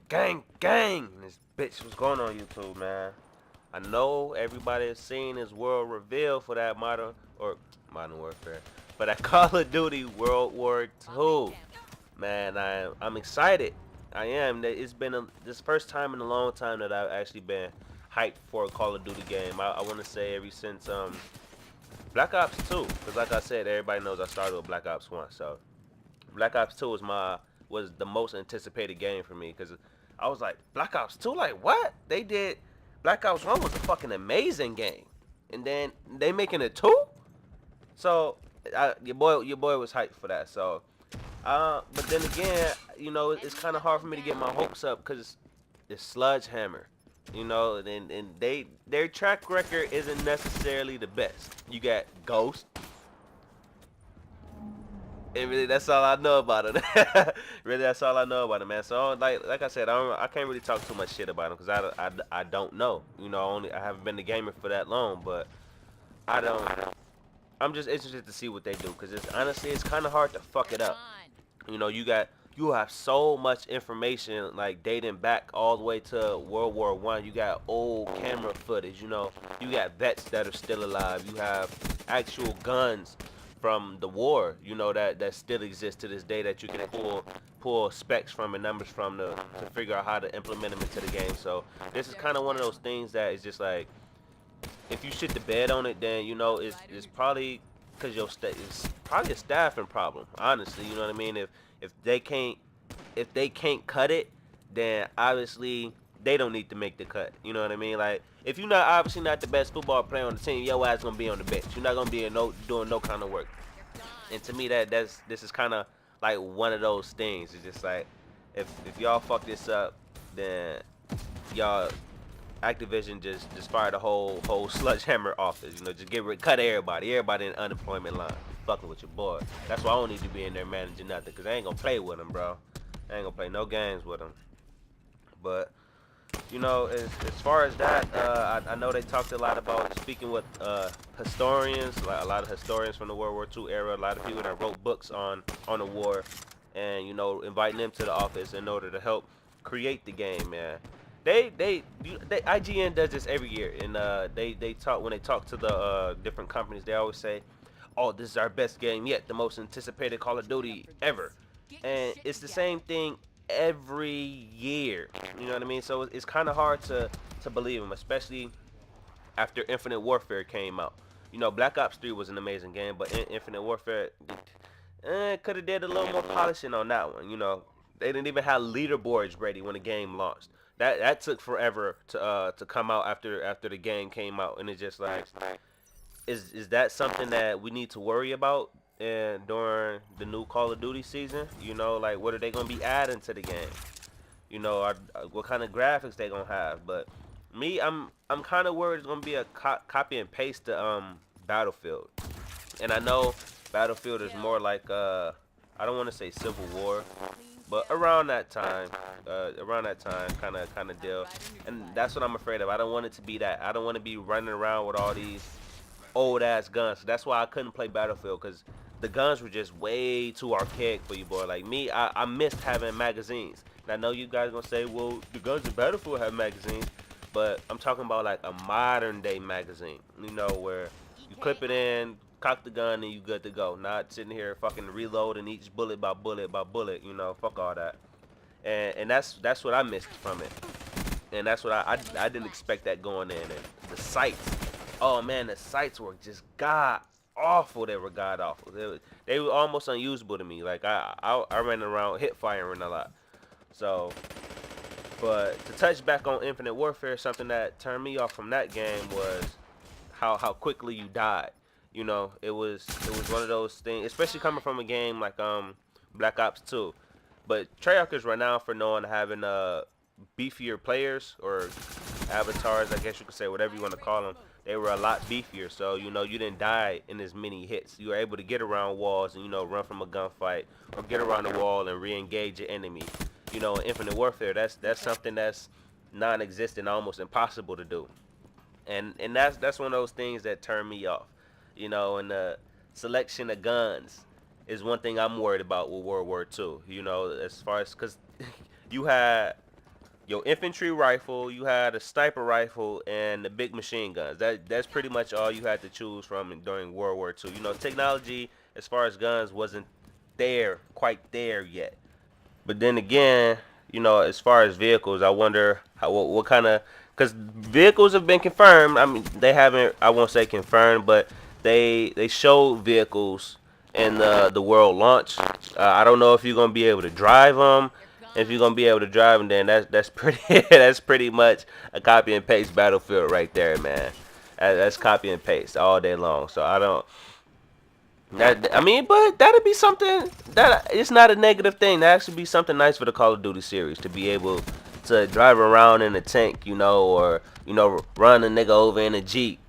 Gang, gang! This bitch, what's going on YouTube, man? I know everybody has seen this world reveal for that Modern Warfare, for that Call of Duty World War II. Man, I'm excited. I am. It's been this first time in a long time that I've actually been hyped for a Call of Duty game. I want to say ever since Black Ops 2, because like I said, everybody knows I started with Black Ops 1, so Black Ops 2 was the most anticipated game for me because I was like, Black Ops 2, like what? They did Black Ops 1 was a fucking amazing game, and then they making a 2. So your boy was hyped for that. So but then again, it's kind of hard for me to get my hopes up because it's Sledgehammer. And their track record isn't necessarily the best. You got Ghost, and really, that's all I know about it. Really, that's all I know about it, man. So, like I said, I can't really talk too much shit about him because I don't know. I haven't been the gamer for that long, but I don't. I'm just interested to see what they do because it's kind of hard to fuck it up. You have so much information like dating back all the way to World War One. You got old camera footage. You got vets that are still alive. You have actual guns from the war. That still exists to this day that you can pull specs from and numbers from to figure out how to implement them into the game. So this is kind of one of those things that is just like if you shit the bed on it, then it's probably because it's probably a staffing problem. Honestly, you know what I mean. If they can't if they can't cut it, then obviously they don't need to make the cut. You know what I mean? Like if you're not obviously not the best football player on the team, your ass gonna be on the bench. You're not gonna be doing no kind of work. And to me, this is kind of like one of those things. It's just like if y'all fuck this up, then y'all Activision just fired the whole sledgehammer office. Just cut everybody in unemployment line. Fucking with your boy. That's why I don't need to be in there managing nothing, cause I ain't gonna play with him, bro. I ain't gonna play no games with him. But as far as that, I know they talked a lot about speaking with historians, like a lot of historians from the World War II era, a lot of people that wrote books on the war, and inviting them to the office in order to help create the game, man. IGN does this every year, and they talk when they talk to the different companies. They always say, "Oh, this is our best game yet, the most anticipated Call of Duty ever," and it's the same thing every year. You know what I mean? So it's kind of hard to believe them, especially after Infinite Warfare came out. Black Ops 3 was an amazing game, but Infinite Warfare could have did a little more polishing on that one. They didn't even have leaderboards ready when the game launched. That took forever to come out after the game came out, and it's just like, is that something that we need to worry about and during the new Call of Duty season? Like what are they gonna be adding to the game? What kind of graphics they gonna have? But me, I'm kind of worried it's gonna be a copy and paste to Battlefield, and I know Battlefield is more like I don't want to say Civil War, but around that time, kind of deal, and that's what I'm afraid of. I don't want it to be that. I don't want to be running around with all these old ass guns. So that's why I couldn't play Battlefield because the guns were just way too archaic for you, boy. Like me, I missed having magazines. And I know you guys gonna say, well, the guns in Battlefield have magazines, but I'm talking about like a modern day magazine. Where you clip it in, cock the gun, and you good to go. Not sitting here fucking reloading each bullet by bullet by bullet. Fuck all that. And that's what I missed from it. And that's what I didn't expect that going in. And the sights, oh man, the sights were just god awful. They were god awful. They were almost unusable to me. Like I ran around hip firing a lot. So, but to touch back on Infinite Warfare, something that turned me off from that game was how quickly you died. It was one of those things, especially coming from a game like Black Ops 2. But Treyarch is renowned for knowing having beefier players or avatars, I guess you could say, whatever you want to call them. They were a lot beefier, so you didn't die in as many hits. You were able to get around walls and run from a gunfight or get around the wall and re-engage your enemy. In Infinite Warfare, that's something that's non-existent, almost impossible to do. And that's one of those things that turn me off. And the selection of guns is one thing I'm worried about with World War II. As far as because you had your infantry rifle, you had a sniper rifle, and the big machine guns. That's pretty much all you had to choose from during World War II. You know, technology as far as guns wasn't quite there yet. But then again, you know, as far as vehicles, I wonder what kind of, because vehicles have been confirmed. I mean, they haven't. I won't say confirmed, but they showed vehicles in the world launch. I don't know if you're gonna be able to drive them. If you're gonna be able to drive them, then that's pretty that's pretty much a copy and paste battlefield right there, man. That's copy and paste all day long. So I don't. That I mean, but that'd be something that it's not a negative thing. That actually be something nice for the Call of Duty series to be able to drive around in a tank, you know, or you know, run a nigga over in a jeep.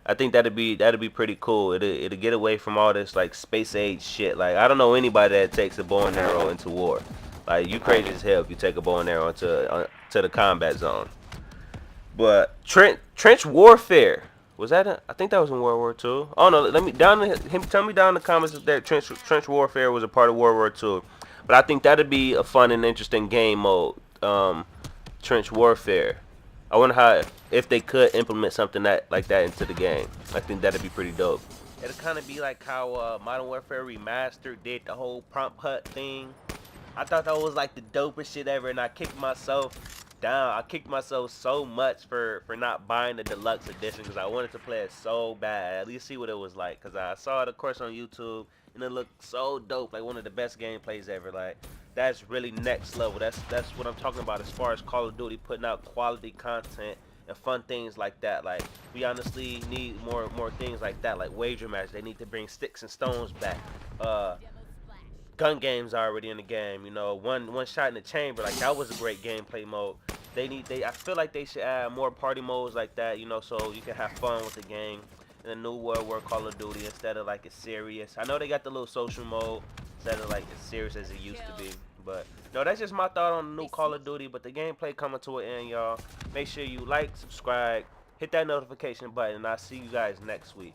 I think that'd be pretty cool. It'll get away from all this like space age shit. Like I don't know anybody that takes a bow and arrow into war. Like you crazy as hell if you take a bow and arrow to the combat zone. But trench warfare was that? I think that was in World War II. Oh no, let me tell me down in the comments if that trench warfare was a part of World War II. But I think that'd be a fun and interesting game mode. Trench warfare. I wonder how if they could implement something that like that into the game. I think that'd be pretty dope. It'd kind of be like how Modern Warfare Remastered did the whole prompt hut thing. I thought that was like the dopest shit ever, and I kicked myself down. I kicked myself so much for not buying the deluxe edition because I wanted to play it so bad. At least see what it was like because I saw it, of course, on YouTube, and it looked so dope, like one of the best gameplays ever. Like that's really next level. That's what I'm talking about as far as Call of Duty putting out quality content and fun things like that. Like we honestly need more things like that, like wager match. They need to bring sticks and stones back. Gun games are already in the game. You know, one shot in the chamber, like that was a great gameplay mode. I feel like they should add more party modes like that. You know, so you can have fun with the game in a new world where Call of Duty instead of like it's serious. I know they got the little social mode instead of like as serious as it used to be. But no, that's just my thought on the new Call of Duty. But the gameplay coming to an end, y'all. Make sure you like, subscribe, hit that notification button, and I'll see you guys next week.